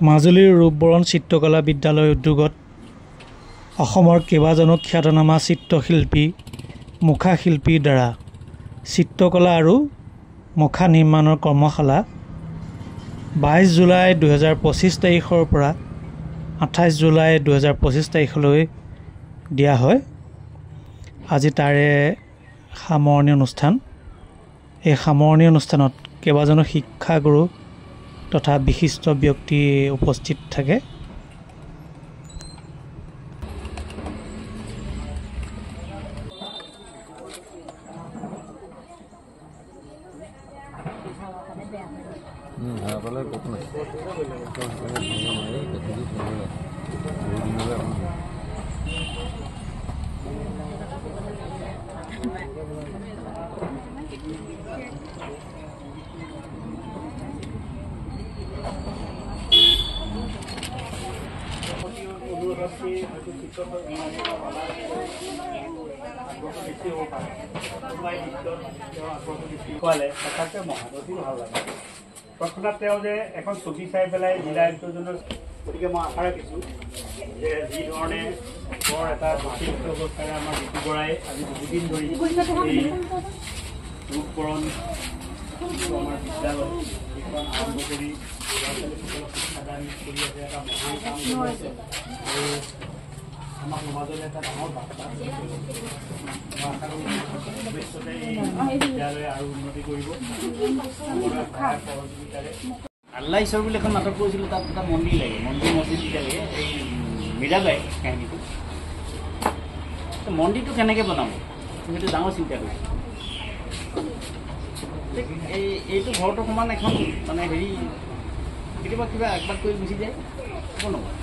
মাজুলীৰ ৰূপবৰণ চিত্ৰকলা বিদ্যালয় উদ্যোগত অসমৰ কেইবাজনো খ্যাতনামা চিত্ৰশিল্পী মুখা শিল্পীৰ দ্বাৰা চিত্ৰকলা আৰু মুখা নিৰ্মাণৰ কৰ্মশালা 22 জুলাই 2025 তাৰিখৰ পৰা 28 জুলাই 2025 তাৰিখলৈ দিয়া হয়। আজি তাৰে সামৰণি অনুষ্ঠান। এই সামৰণি অনুষ্ঠানত কেইবাজনো শিক্ষাগুৰু তথা বিশিষ্ট ব্যক্তি উপস্থিত থাকে। তৎক্ষণাৎ তেওঁ যে এখন ছবি চাই পেলাই জিলা আয়ুক্তজনৰ গতিকে মই আশা ৰাখিছোঁ যে যি ধৰণে বৰ এটা জটিল অৱস্থাৰে আমাৰ জিতু বৰাই আজি বহুদিন ধৰি এই ৰূপবৰণ আমাৰ বিদ্যালয় এইখন আৰম্ভ কৰি ল'ৰা ছোৱালীসকলক শিক্ষাদান কৰি আছে, এটা মহান কাম কৰিছে আৰু আমাৰ সমাজলৈ এটা ডাঙৰ বাৰ্তা। মই আশা কৰোঁ ভৱিষ্যতে এই বিদ্যালয়ে আৰু উন্নতি কৰিব সহযোগিতাৰে। আল্লাহ ঈশ্বৰ বুলি এখন নাটক কৰিছিলোঁ, তাত এটা মন্দিৰ লাগে, মন্দিৰ মছজিদ লাগে, এই মীৰাবাই কাহিনীটো। মন্দিৰটো কেনেকৈ বনাব সেইটো ডাঙৰ চিন্তা কৰিছোঁ। এইটো ঘৰটো সমান এখন মানে হেৰি কেতিয়াবা কিবা আগবাগ কৰি গুচি যায়, একো নহয়।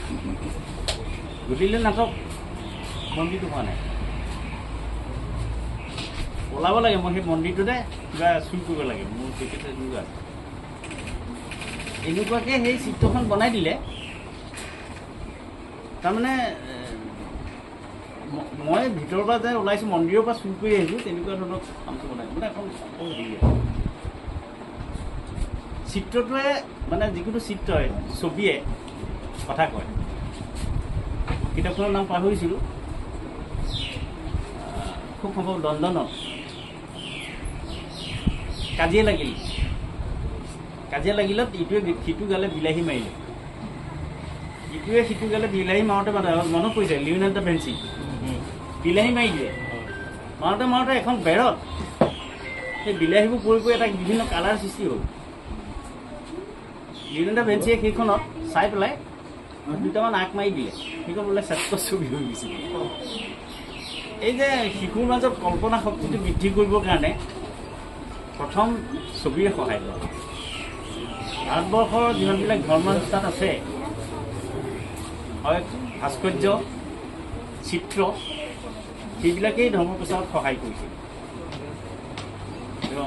গতিকে নাটক মন্দিৰটো হোৱা নাই, ওলাব লাগে। মই সেই মন্দিৰটোতে কিবা চুৰ কৰিব লাগে, মোৰ তেখেতে এনেকুৱা এনেকুৱাকৈ সেই চিত্ৰখন বনাই দিলে। তাৰমানে মই ভিতৰৰ পৰা যে ওলাইছোঁ, মন্দিৰৰ পৰা চুৰ কৰি আহিছোঁ, তেনেকুৱা ধৰণৰ কামটো বনাই মানে এখন চিত্ৰটোৱে মানে যিকোনো চিত্ৰই ছবিয়ে কথা কয়। কিতাপখনৰ নাম পাহৰিছিলোঁ, খুব সম্ভৱ লণ্ডনত কাজিয়া লাগিলত ইটোৱে সিটো গালে বিলাহী মাৰিলে, ইটোৱে সিটো গালে বিলাহী মাৰোঁতে মনত পৰিছে লিওনাৰ্ড দা ভিঞ্চি বিলাহী মাৰি দিয়ে। মাৰোঁতে এখন বেৰত সেই বিলাহীবোৰ পৰি এটা বিভিন্ন কালাৰ সৃষ্টি হ'ল। লিওনাৰ্ড দা ভিঞ্চিয়ে সেইখনত চাই পেলাই দুটামান আঁক মাৰি দিলে, সেইখন বোলে শ্ৰেষ্ঠ ছবি হৈ গৈছিল। এই যে শিশুৰ মাজত কল্পনা শক্তিটো বৃদ্ধি কৰিবৰ কাৰণে প্ৰথম ছবিৰে সহায় লয়। ভাৰতবৰ্ষৰ যিমানবিলাক ধৰ্মানুষ্ঠান আছে, হয় ভাস্কৰ্য চিত্ৰ, সেইবিলাকেই ধৰ্ম প্ৰচাৰত সহায় কৰিছিল।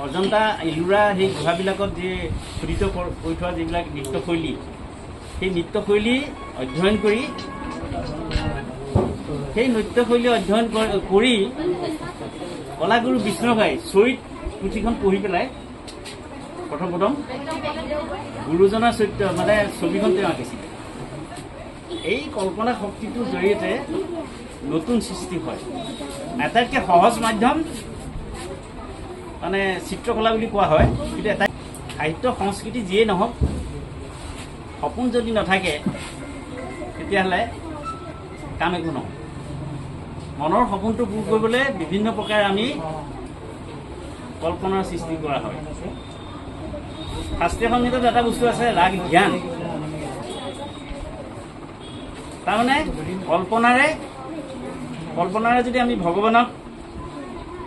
অজন্তা ইলোৰা সেই গুহাবিলাকত যে খোদিত কৰি থোৱা যিবিলাক নৃত্যশৈলী, সেই নৃত্যশৈলী অধ্যয়ন কৰি কলাগুৰু বিষ্ণুৰাভাই চৰিত পুথিখন পঢ়ি পেলাই প্ৰথম গুৰুজনাৰ চৰিত্ৰ মানে ছবিখন তেওঁ আঁকিছিলে। এই কল্পনা শক্তিটোৰ জৰিয়তে নতুন সৃষ্টি হয়। আটাইতকৈ সহজ মাধ্যম মানে চিত্ৰকলা বুলি কোৱা হয়, কিন্তু এটা সাহিত্য সংস্কৃতি যিয়েই নহওক, সপোন যদি নাথাকে তেতিয়াহ'লে কাম একো নহয়। মনৰ সপোনটো পূৰ কৰিবলৈ বিভিন্ন প্ৰকাৰে আমি কল্পনাৰ সৃষ্টি কৰা হয়। শাস্ত্ৰীয় সংগীতত এটা বস্তু আছে, ৰাগ জ্ঞান। তাৰমানে কল্পনাৰে যদি আমি ভগৱানক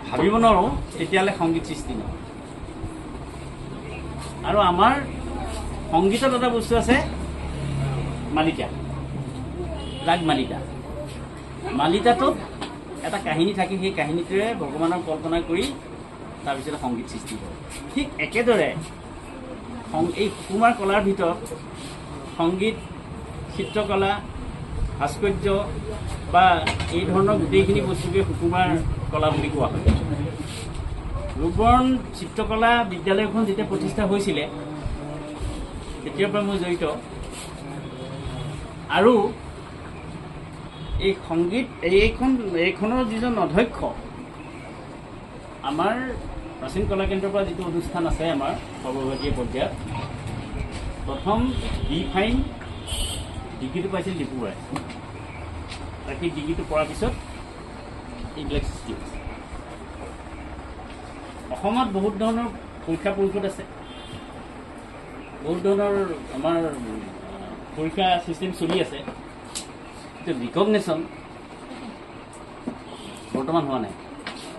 ভাবিব নোৱাৰোঁ, তেতিয়াহ'লে সংগীত সৃষ্টি নহয়। আৰু আমাৰ সংগীতত এটা বস্তু আছে মালিতা, ৰাগ মালিতা। মালিতাটোত এটা কাহিনী থাকে, সেই কাহিনীটোৰে ভগৱানক কল্পনা কৰি তাৰপিছতে সংগীত সৃষ্টি কৰে। ঠিক একেদৰে এই সুকুমাৰ কলাৰ ভিতৰত সংগীত, চিত্ৰকলা, ভাস্কৰ্য বা এই ধৰণৰ গোটেইখিনি বস্তুকে সুকুমাৰ কলা বুলি কোৱা হয়। ৰূপবৰণ চিত্ৰকলা বিদ্যালয়খন যেতিয়া প্ৰতিষ্ঠা হৈছিলে তেতিয়াৰ পৰা মই জড়িত। আৰু এই সংগীত এইখনৰ যিজন অধ্যক্ষ আমাৰ প্ৰাচীন কলা কেন্দ্ৰৰ পৰা যিটো অনুষ্ঠান আছে আমাৰ সৰ্বভাৰতীয় পৰ্যায়ত প্ৰথম বি ফাইন ডিগ্ৰীটো পাইছিল ডিপু বৰাই। তাক সেই ডিগ্ৰীটো পোৱাৰ পিছত এইবিলাক সৃষ্টি হৈছে। অসমত বহুত ধৰণৰ পৰীক্ষা পৰিষদ আছে, বহুত ধৰণৰ আমাৰ পৰীক্ষা ছিষ্টেম চলি আছে, ৰিকগনেশ্যন বৰ্তমান হোৱা নাই,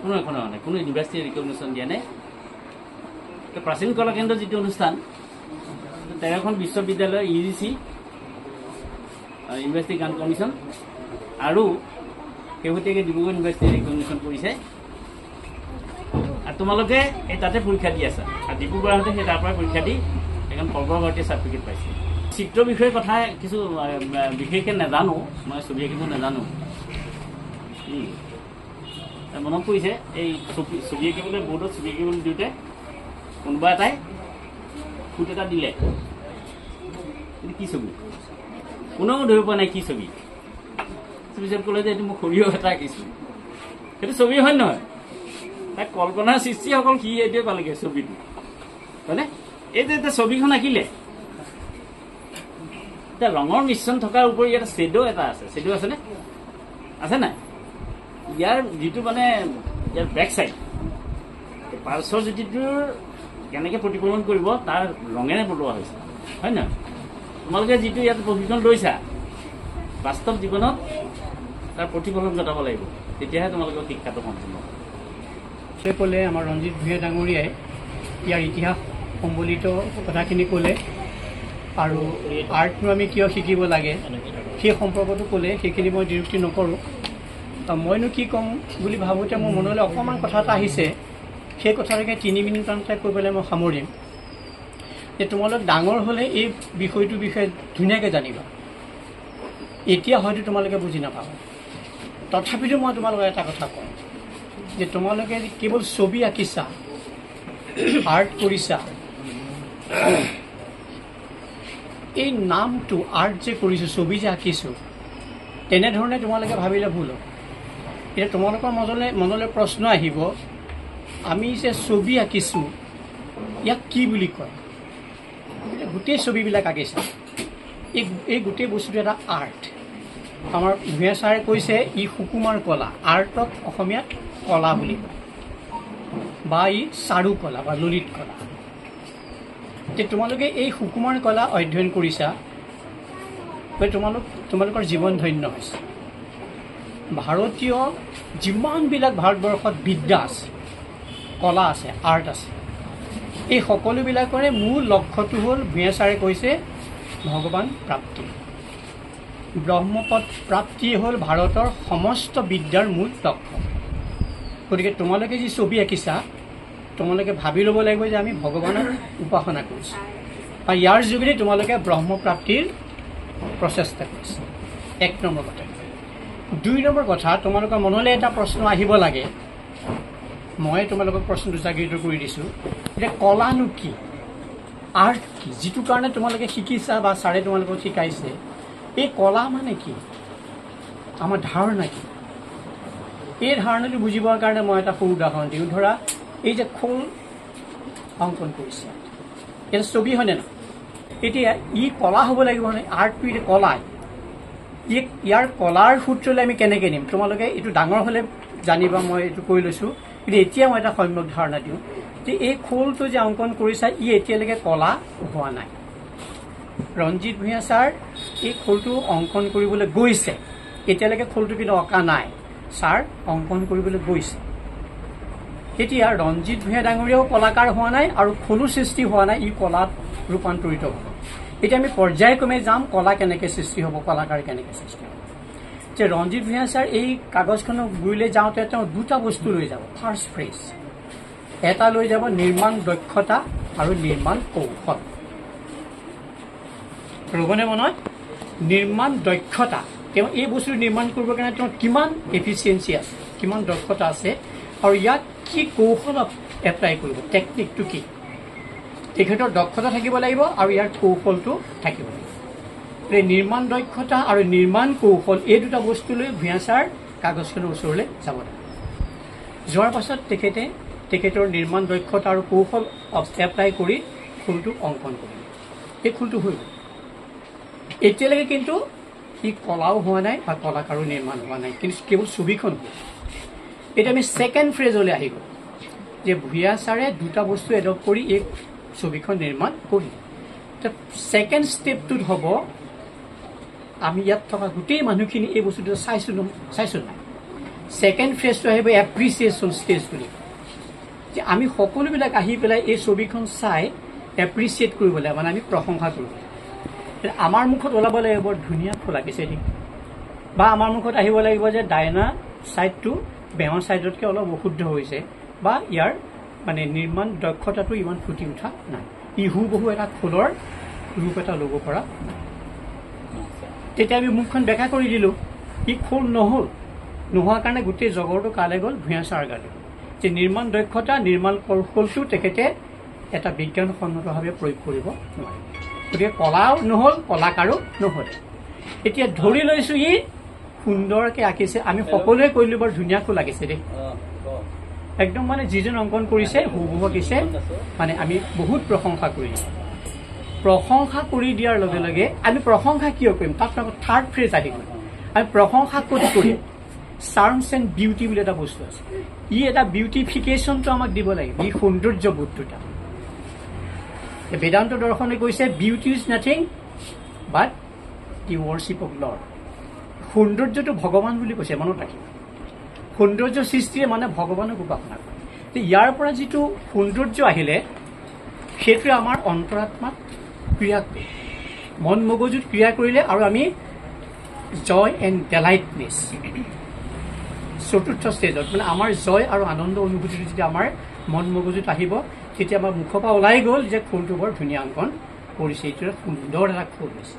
কোনো এখন হোৱা নাই, কোনো ইউনিভাৰ্চিটিয়ে ৰিকগনেশ্যন দিয়া নাই। প্ৰাচীন কলা কেন্দ্ৰৰ যিটো অনুষ্ঠান 13খন বিশ্ববিদ্যালয় UGC ইউনিভাৰ্চিটি গ্ৰাণ্ট কমিশ্যন আৰু শেহতীয়াকৈ ডিব্ৰুগড় ইউনিভাৰ্চিটিয়ে ৰিকগনেশ্যন কৰিছে। আৰু তোমালোকে এই তাতে পৰীক্ষা দি আছা, আৰু ডিব্ৰুগড়তে সেই তাৰ পৰা পৰীক্ষা দি এখন সৰ্বভাৰতীয় চাৰ্টিফিকেট পাইছে। চিত্ৰৰ বিষয়ে কথা কিছু বিশেষকৈ নাজানো, মই ছবি আঁকিব নাজানো। মনত পৰিছে এই ছবি আঁকিবলৈ বৰ্ডত ছবি আঁকিবলৈ দিওঁতে কোনোবা এটাই ফুট এটা দিলে, কি ছবি কোনেও ধৰিব পৰা নাই কি ছবি। পিছত ক'লে যে এইটো মই সৰিয়হ এটা আঁকিছোঁ, সেইটো ছবি হয় নহয়, তাক কল্পনাৰ সৃষ্টি অকল সি এইটোৱে পালেগৈ ছবিটো, হয়নে? এই যে এটা ছবিখন আঁকিলে এতিয়া ৰঙৰ মিশ্ৰণ থকাৰ উপৰি ইয়াত শ্বেডো এটা আছে, শ্বেডো আছেনে? আছে নাই? ইয়াৰ যিটো মানে ইয়াৰ বেক চাইড পালচৰ জ্যোতিটোৰ কেনেকৈ প্ৰতিফলন কৰিব তাৰ ৰঙেৰে বলোৱা হৈছে, হয় নহয়? তোমালোকে যিটো ইয়াত প্ৰশিক্ষণ লৈছা বাস্তৱ জীৱনত তাৰ প্ৰতিফলন ঘটাব লাগিব, তেতিয়াহে তোমালোকৰ শিক্ষাটো সম্পূৰ্ণ হ'ব। ক'লে আমাৰ ৰঞ্জিত ভূঞা ডাঙৰীয়াই ইয়াৰ ইতিহাস সম্বলিত কথাখিনি ক'লে আৰু আৰ্টনো আমি কিয় শিকিব লাগে সেই সম্পৰ্কটো ক'লে, সেইখিনি মই নিৰুক্তি নকৰোঁ। মইনো কি ক'ম বুলি ভাবোঁতে মোৰ মনলৈ অকণমান কথা এটা আহিছে, সেই কথাটোকে 3 মিনিটমানতে কৈ পেলাই মই সামৰিম। যে তোমালোক ডাঙৰ হ'লে এই বিষয়টোৰ বিষয়ে ধুনীয়াকৈ জানিবা, এতিয়া হয়তো তোমালোকে বুজি নাপাবা। তথাপিতো মই তোমালোকক এটা কথা কওঁ যে তোমালোকে কেৱল ছবি আঁকিছা, আৰ্ট কৰিছা, এই নামটো আৰ্ট যে কৰিছোঁ, ছবি যে আঁকিছোঁ, তেনেধৰণে তোমালোকে ভাবিলে ভুল হ'ব। এতিয়া তোমালোকৰ মনলৈ প্ৰশ্ন আহিব, আমি যে ছবি আঁকিছোঁ ইয়াক কি বুলি কয়? গোটেই ছবিবিলাক আঁকিছা, এই গোটেই বস্তুটো এটা আৰ্ট। আমাৰ ভূঞা ছাৰে কৈছে ই সুকুমাৰ কলা, আৰ্টক অসমীয়াত কলা বুলি কয়, বা ই চাৰু কলা বা ললিত কলা। যে তোমালোকে এই সুকুমাৰ কলা অধ্যয়ন কৰিছা, তোমালোকৰ জীৱন ধন্য হৈছে। ভাৰতীয় যিমানবিলাক ভাৰতবৰ্ষত বিদ্যা আছে, কলা আছে, আৰ্ট আছে, এই সকলোবিলাকৰে মূল লক্ষ্যটো হ'ল ভূঞা ছাৰে কৈছে ভগৱান প্ৰাপ্তি। ব্ৰহ্মপদ প্ৰাপ্তি হ'ল ভাৰতৰ সমস্ত বিদ্যাৰ মূল লক্ষ্য। গতিকে তোমালোকে যি ছবি আঁকিছা, তোমালোকে ভাবি ল'ব লাগিব যে আমি ভগৱানক উপাসনা কৰিছোঁ, আৰু ইয়াৰ যোগেদি তোমালোকে ব্ৰহ্মপ্ৰাপ্তিৰ প্ৰচেষ্টা কৰিছা। 1 নম্বৰ কথা। 2 নম্বৰ কথা, তোমালোকৰ মনলৈ এটা প্ৰশ্ন আহিব লাগে, মই তোমালোকক প্ৰশ্নটো জাগৃত কৰি দিছোঁ, যে কলানো কি, আৰ্ট কি, যিটো কাৰণে তোমালোকে শিকিছা বা ছাৰে তোমালোকক শিকাইছে, এই কলা মানে কি, আমাৰ ধাৰণা কি? এই ধাৰণাটো বুজিবৰ কাৰণে মই এটা সৰু উদাহৰণ দিওঁ। ধৰা এই যে খোল অংকন কৰিছে, এটা ছবি হয়নে নহয়? এতিয়া ই কলা হ'ব লাগিব নে? আৰ্টটো এতিয়া কলা, ইয়াৰ কলাৰ সূত্ৰলৈ আমি কেনেকৈ নিম? তোমালোকে এইটো ডাঙৰ হ'লে জানিবা, মই এইটো কৈ লৈছোঁ। কিন্তু এতিয়া মই এটা সম্যক ধাৰণা দিওঁ যে এই খোলটো যে অংকন কৰিছা, ই এতিয়ালৈকে কলা হোৱা নাই। ৰঞ্জিত ভূঞা ছাৰ এই খোলটো অংকন কৰিবলৈ গৈছে, এতিয়ালৈকে খোলটো কিন্তু অঁকা নাই, ছাৰ অংকন কৰিবলৈ গৈছে। এতিয়া ৰঞ্জিত ভূঞা ডাঙৰীয়াও কলাকাৰ হোৱা নাই আৰু খোলো সৃষ্টি হোৱা নাই, ই কলাত ৰূপান্তৰিত হ'ব। এতিয়া আমি পৰ্যায়ক্ৰমে যাম, কলা কেনেকৈ সৃষ্টি হ'ব, কলাকাৰ কেনেকৈ সৃষ্টি হ'ব। যে ৰঞ্জিত ভূঞা ছাৰ এই কাগজখনৰ গুৰিলৈ যাওঁতে তেওঁ 2টা বস্তু লৈ যাব। ফাৰ্ষ্ট ফ্ৰেজ এটা লৈ যাব, নিৰ্মাণ দক্ষতা আৰু নিৰ্মাণ কৌশল। ৰবনে মনত? নিৰ্মাণ দক্ষতা, তেওঁ এই বস্তু নিৰ্মাণ কৰিবৰ কাৰণে তেওঁৰ কিমান এফিচিয়েঞ্চি আছে, কিমান দক্ষতা আছে, আৰু ইয়াত কি কৌশল এপ্লাই কৰিব, টেকনিকটো কি, তেখেতৰ দক্ষতা থাকিব লাগিব আৰু ইয়াৰ কৌশলটো থাকিব লাগিব। যে নিৰ্মাণ দক্ষতা আৰু নিৰ্মাণ কৌশল এই দুটা বস্তু লৈ ভূঞা ছাৰ কাগজখনৰ ওচৰলৈ যাব লাগে। যোৱাৰ পাছত তেখেতৰ নিৰ্মাণ দক্ষতা আৰু কৌশল এপ্লাই কৰি খোলটো অংকন কৰিলে। এই খোলটো হৈ গ'ল। এতিয়ালৈকে কিন্তু ই কলাও হোৱা নাই বা কলাকাৰো নিৰ্মাণ হোৱা নাই, কিন্তু কেৱল ছবিখন হ'ল। এতিয়া আমি ছেকেণ্ড ফ্ৰেজলৈ আহি গ'ল যে ভূঞা ছাৰে দুটা বস্তু এডপ্ট কৰি এই ছবিখন নিৰ্মাণ কৰিলে। ছেকেণ্ড ষ্টেপটোত হ'ব আমি ইয়াত থকা গোটেই মানুহখিনি এই বস্তুটো চাইছোঁ নাই। ছেকেণ্ড ফ্ৰেজটো আহিব এপ্ৰিচিয়েশ্যন ষ্টেজ বুলি, যে আমি সকলোবিলাক আহি পেলাই এই ছবিখন চাই এপ্ৰিচিয়েট কৰিব লাগে, মানে আমি প্ৰশংসা কৰিব লাগে। আমাৰ মুখত ওলাব লাগিব বৰ ধুনীয়া ফুল আঁকিছে নেকি, বা আমাৰ মুখত আহিব লাগিব যে ডাইনা ছাইডটো বেমাৰ ছাইডতকৈ অলপ অশুদ্ধ হৈছে, বা ইয়াৰ মানে নিৰ্মাণ দক্ষতাটো ইমান ফুটি উঠা নাই, ই হুবহু এটা খোলৰ ৰূপ এটা ল'ব পৰা নাই। তেতিয়া আমি মুখখন বেকা কৰি দিলোঁ, ই খোল নহ'ল। নোহোৱাৰ কাৰণে গোটেই জগৰটো কালে গ'ল ভূঞা ছাৰ গালে, যে নিৰ্মাণ দক্ষতা নিৰ্মাণ কৌশলটো তেখেতে এটা বিজ্ঞানসন্মতভাৱে প্ৰয়োগ কৰিব নোৱাৰে। গতিকে কলাও নহ'ল, কলাকাৰো নহ'লে। এতিয়া ধৰি লৈছোঁ ই সুন্দৰকৈ আঁকিছে, আমি সকলোৱে কৰিলোঁ বৰ ধুনীয়াকৈ লাগিছে দেই, একদম মানে যিজন অংকন কৰিছে হুবহু আঁকিছে, মানে আমি বহুত প্ৰশংসা কৰিলোঁ। প্ৰশংসা কৰি দিয়াৰ লগে লগে আমি প্ৰশংসা কিয় কৰিম, তাত থাৰ্ড ফ্ৰেজ আহি গ'ল। আমি প্ৰশংসা ক'ত কৰিম? চাৰ্মছ এণ্ড বিউটি বুলি এটা বস্তু আছে, ই এটা বিউটিফিকেশ্যনটো আমাক দিব লাগিব, ই সৌন্দৰ্যবোধটোটা। বেদান্ত দৰ্শনে কৈছে beauty is nothing but the worship of lord. সৌন্দৰ্যটো ভগৱান বুলি কৈছে, মনত ৰাখিব। সৌন্দৰ্য সৃষ্টিয়ে মানে ভগৱানক উপাসনা কৰে। ইয়াৰ পৰা যিটো সৌন্দৰ্য আহিলে সেইটোৱে আমাৰ অন্তৰাত্মাত ক্ৰিয়া কৰে, মন মগজুত ক্ৰিয়া কৰিলে, আৰু আমি জয় এণ্ড ডেলাইটনেছ চতুৰ্থ ষ্টেজত মানে আমাৰ জয় আৰু আনন্দ অনুভূতিটো যেতিয়া আমাৰ মন মগজুত আহিব, তেতিয়া আমাৰ মুখৰ পৰা ওলাই গ'ল যে খোলটো বৰ ধুনীয়া অংকন কৰিছে, এইটো সুন্দৰ এটা খোল হৈছে।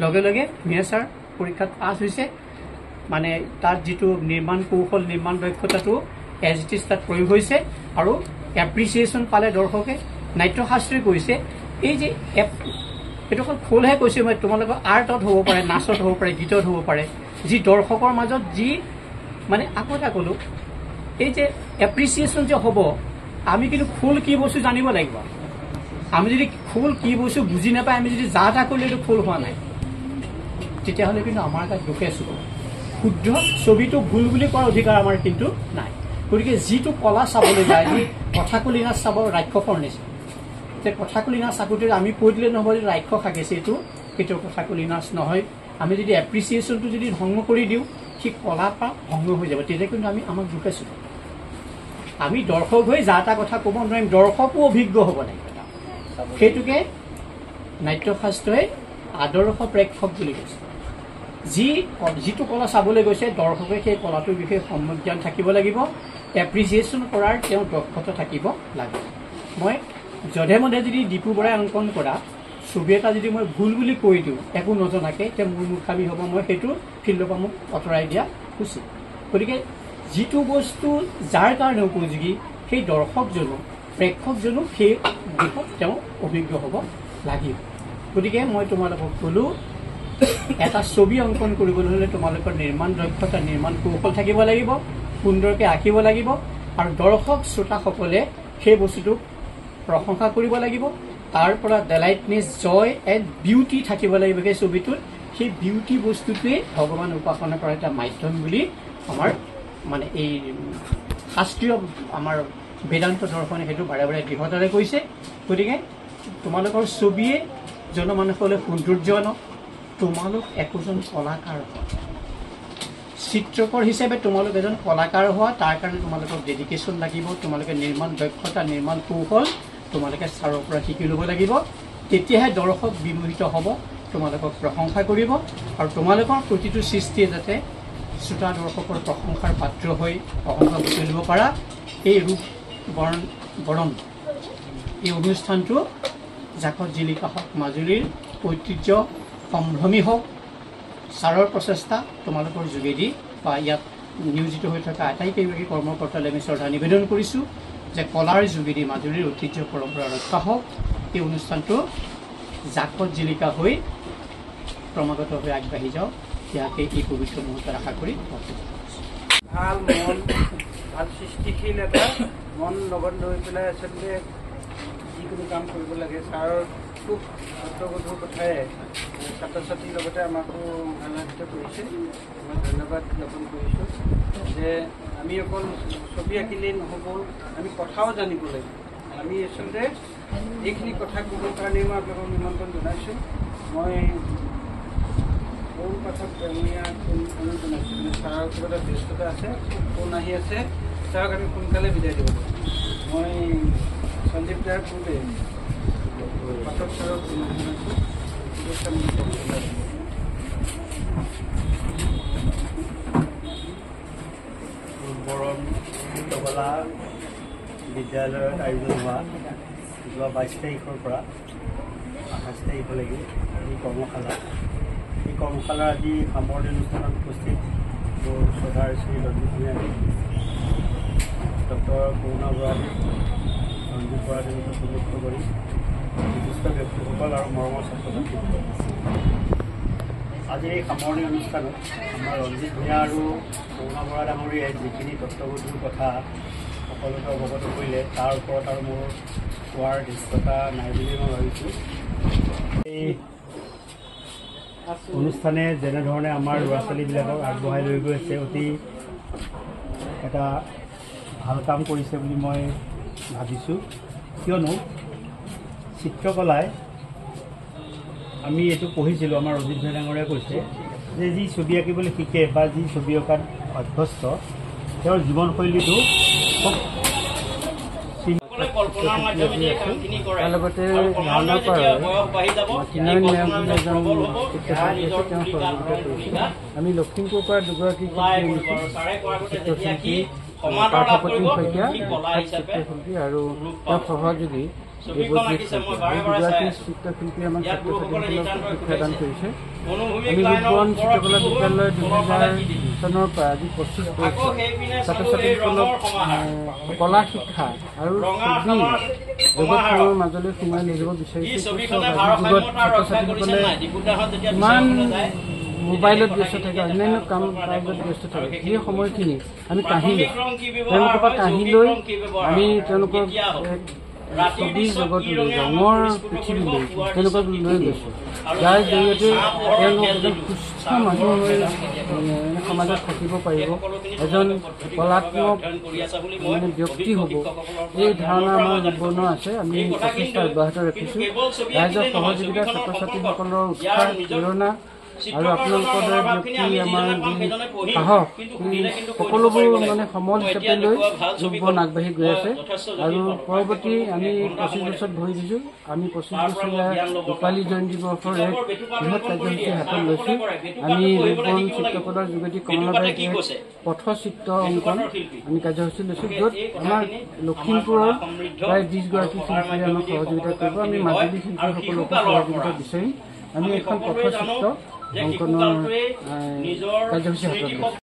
লগে লগে ভূঞা ছাৰ পৰীক্ষাত পাছ হৈছে, মানে তাত যিটো নিৰ্মাণ কৌশল নিৰ্মাণ দক্ষতাটো এজ ইট ইজ তাত প্ৰয়োগ হৈছে, আৰু এপ্ৰিচিয়েশ্যন পালে দৰ্শকে। নাট্যশাস্ত্ৰী কৈছে এই যে এইটো অকল খোলহে কৈছে, মই তোমালোকৰ আৰ্টত হ'ব পাৰে, নাচত হ'ব পাৰে, গীতত হ'ব পাৰে, যি দৰ্শকৰ মাজত যি মানে আকৌ এটা ক'লোঁ, এই যে এপ্ৰিচিয়েশ্যন যে হ'ব, আমি কিন্তু খোল কি বস্তু জানিব লাগিব। আমি যদি খোল কি বস্তু বুজি নাপায়, আমি যদি যা তা কৰিলে এইটো খোল হোৱা নাই, তেতিয়াহ'লে কিন্তু আমাৰ এটা দুখে চুব। শুদ্ধ ছবিটো ভুল বুলি কোৱাৰ অধিকাৰ আমাৰ কিন্তু নাই। গতিকে যিটো কলা চাবলৈ যায়, যি কথাকলি নাচ চাব ৰাক্ষসৰ নিচিনা, যে কথাকলি নাচ চাকোঁতে আমি কৈ দিলে নহ'ব যে ৰাক্ষস আঁকিছে, এইটো কেতিয়াও কথাকলি নাচ নহয়। আমি যদি এপ্ৰিচিয়েশ্যনটো যদি ভংগ কৰি দিওঁ, সেই কলাৰ পৰা ভংগ হৈ যাব, তেতিয়া কিন্তু আমাক দুখে চুব। আমি দৰ্শক হৈ যা এটা কথা ক'ব নোৱাৰিম, দৰ্শকো অভিজ্ঞ হ'ব লাগিব। সেইটোকে নাট্যশাস্ত্ৰই আদৰ্শ প্ৰেক্ষক বুলি কৈছে। যিটো কলা চাবলৈ গৈছে, দৰ্শকে সেই কলাটোৰ বিষয়ে সম্যক জ্ঞান থাকিব লাগিব, এপ্ৰিচিয়েশ্যন কৰাৰ তেওঁ দক্ষতা থাকিব লাগিব। মই যধে মধে যদি ডিপু বৰাই অংকন কৰা ছবি এটা যদি মই ভুল বুলি কৈ দিওঁ একো নজনাকৈ, এতিয়া মোৰ মুখামি হ'ব, মই সেইটো ফিল্ডৰ পৰা মোক আঁতৰাই দিয়া উচিত। গতিকে যিটো বস্তু যাৰ কাৰণে উপযোগী, সেই দৰ্শকজনো প্ৰেক্ষকজনো সেই দিশত তেওঁ অভিজ্ঞ হ'ব লাগিব। গতিকে মই তোমালোকক ক'লোঁ, এটা ছবি অংকন কৰিবলৈ হ'লে তোমালোকৰ নিৰ্মাণ দক্ষতা নিৰ্মাণ কৌশল থাকিব লাগিব, সুন্দৰকৈ আঁকিব লাগিব, আৰু দৰ্শক শ্ৰোতাসকলে সেই বস্তুটোক প্ৰশংসা কৰিব লাগিব। তাৰ পৰা ডেলাইটনেছ জয় এণ্ড বিউটি থাকিব লাগিব সেই ছবিটোত। সেই বিউটি বস্তুটোৱে ভগৱান উপাসনা কৰা এটা মাধ্যম বুলি আমাৰ মানে এই শাস্ত্ৰীয় আমাৰ বেদান্ত দৰ্শনে সেইটো বাৰে বাৰে দৃঢ়তাৰে কৈছে। গতিকে তোমালোকৰ ছবিয়ে জনমানসলৈ সৌন্দৰ্য আনক, তোমালোক একোজন কলাকাৰ হোৱা, চিত্ৰকৰ হিচাপে তোমালোক এজন কলাকাৰ হোৱা, তাৰ কাৰণে তোমালোকক ডেডিকেশ্যন লাগিব, তোমালোকে নিৰ্মাণ দক্ষতা নিৰ্মাণ কৌশল তোমালোকে ছাৰৰ পৰা শিকি ল'ব লাগিব। তেতিয়াহে দৰ্শক বিমোহিত হ'ব, তোমালোকক প্ৰশংসা কৰিব, আৰু তোমালোকৰ প্ৰতিটো সৃষ্টিয়ে যাতে শ্ৰোতা দৰ্শকৰ প্ৰশংসাৰ পাত্ৰ হৈ প্ৰশংসা বুটলি ল'ব পাৰা, এই ৰূপ বৰণ এই অনুষ্ঠানটো জাকত জিলিকা হওক, মাজুলীৰ ঐতিহ্য সম্ভ্ৰমী হওক, ছাৰৰ প্ৰচেষ্টা তোমালোকৰ যোগেদি বা ইয়াত নিয়োজিত হৈ থকা আটাইকেইগৰাকী কৰ্মকৰ্তালৈ আমি শ্ৰদ্ধা নিবেদন কৰিছোঁ যে কলাৰ যোগেদি মাজুলীৰ ঐতিহ্য পৰম্পৰা ৰক্ষা হওক, এই অনুষ্ঠানটো জাকত জিলিকা হৈ ক্ৰমাগতভাৱে আগবাঢ়ি যাওঁ ইয়াকে এই পবিত্ৰ মুহূৰ্তত আশা কৰি ভাল মন ভাল সৃষ্টিশীল এটা মন লগত লৈ পেলাই আচলতে যিকোনো কাম কৰিব লাগে। ছাৰৰ খুব অৰ্থগধুৰ কথাৰে ছাত্ৰ ছাত্ৰীৰ লগতে আমাকো আনন্দিত কৰিছে। মই ধন্যবাদ জ্ঞাপন কৰিছোঁ যে আমি অকল ছবি আঁকিলেই নহ'ব, আমি কথাও জানিব লাগিব। আমি আচলতে এইখিনি কথা ক'বৰ কাৰণেই মই আপোনালোকক নিমন্ত্ৰণ জনাইছোঁ। মই বহু পাঠক অনুৰোধ জনাইছোঁ, মানে ছাৰৰ কিবা এটা ব্যস্ততা আছে, ফোন আহি আছে, ছাৰক আমি সোনকালে বিদায় দিব লাগিব। মই সঞ্জীৱ দাৰ পূৰ্বে পাঠক ছাৰক জনাইছোঁ। বৰণ চিত্ৰকলা বিদ্যালয়ত আয়োজন হোৱা যোৱা 22 তাৰিখৰ পৰা 28 তাৰিখলৈকে এই কৰ্মশালা। এই কৰ্মশালাৰ আজি সামৰণি অনুষ্ঠানত উপস্থিত মোৰ শ্ৰদ্ধাৰ শ্ৰী ৰঞ্জিত ভূঞানী, ডক্টৰ কৰুণা বৰালী, ৰঞ্জিত বৰালীকে প্ৰমুখ্য কৰি বিশিষ্ট ব্যক্তিসকল আৰু মৰমৰ ছাত্ৰ ছাত্ৰীসকল। আজি এই সামৰণি অনুষ্ঠানত আমাৰ ৰঞ্জিত ভূঞা আৰু কৰুণা বৰা ডাঙৰীয়াই যিখিনি তত্ত্বগধুৰ কথা সকলোকে অৱগত কৰিলে তাৰ ওপৰত আৰু মোৰ কোৱাৰ দৃষ্টতা নাই বুলি মই ভাবিছোঁ। এই অনুষ্ঠানে যেনেধৰণে আমাৰ ল'ৰা ছোৱালীবিলাকক আগবঢ়াই লৈ গৈ আছে অতি এটা ভাল কাম কৰিছে বুলি মই ভাবিছোঁ। কিয়নো চিত্ৰকলাই আমি এইটো পঢ়িছিলোঁ, আমাৰ ৰঞ্জিত ভাই ডাঙৰীয়াই কৈছে যে যি ছবি আঁকিবলৈ শিকে বা যি ছবি অঁকাত অভ্যস্ত তেওঁৰ জীৱনশৈলীটো খুব তাৰ লগতে ভাওনা কৰা কিনাৰী নাম বুলি এজন চিত্ৰশিল্পী আছে, তেওঁ সহযোগিতা কৰিছে। আমি লখিমপুৰৰ পৰা দুগৰাকী চিত্ৰশিল্পী পাৰ্থপ্ৰতিম শইকীয়া চিত্ৰশিল্পী আৰু তেওঁৰ সহযোগী দেৱজিৎ শইকীয়া, এই দুগৰাকী চিত্ৰশিল্পী আমাৰ ছাত্ৰ ছাত্ৰীসকলক শিক্ষাদান কৰিছে। আমি ৰূপবৰণ চিত্ৰকলা বিদ্যালয় 2000 চনৰ পৰা আজি 25 বছৰ ছাত্ৰ ছাত্ৰীসকলক কলা শিক্ষা আৰু ছবি জগতখনৰ মাজলৈ সোমাই লৈ যাব বিচাৰিছে। যুগত ছাত্ৰ ছাত্ৰীসকলে ইমান মোবাইলত ব্যস্ত থাকে, অন্যান্য কাম কাজত ব্যস্ত থাকে, সেই সময়খিনি আমি কাঢ়ি লৈ তেওঁলোকৰ পৰা কাঢ়ি লৈ আমি তেওঁলোকক ছবি জগতলৈ ৰঙৰ পৃথিৱীলৈ তেওঁলোকক লৈ গৈছোঁ, যাৰ জৰিয়তে তেওঁলোক এজন সুস্থ মানুহ হৈ সমাজত থাকিব পাৰিব, এজন কলাত্মক ব্যক্তি হ'ব। এই ধাৰণা আমাৰ জীৱনৰ আছে। আমি প্ৰচেষ্টা অব্যাহত ৰাখিছোঁ। ৰাইজৰ সহযোগিতা, ছাত্ৰ ছাত্ৰীসকলৰ উৎসাহ প্ৰেৰণা আৰু আপোনালোকৰ দৰে ব্যক্তি আমাৰ যি সাহস, সকলোবোৰ মানে সমল হিচাপে লৈ ৰূপবৰণ আগবাঢ়ি গৈ আছে। আৰু পৰৱৰ্তী আমি 25 বছৰত ভৰি দিছোঁ। আমি 25 বছৰীয়া ৰূপালী জয়ন্তী বৰ্ষৰ এক বৃহৎ কাৰ্যসূচী হাতত লৈছোঁ। আমি ৰূপবৰণ চিত্ৰকলাৰ যোগেদি কমলাবাৰীত এক পথচিত্ৰ অংকন আমি কাৰ্যসূচী লৈছোঁ, য'ত আমাৰ লখিমপুৰৰ প্ৰায় 20 গৰাকী শিল্পীয়ে আমাক সহযোগিতা কৰিব। আমি মাজুলী শিল্পীসকলকো সহযোগিতা বিচাৰিম। আমি এখন পথচিত্ৰ অংকনৰ কাৰ্যসূচী হাতত লৈছোঁ।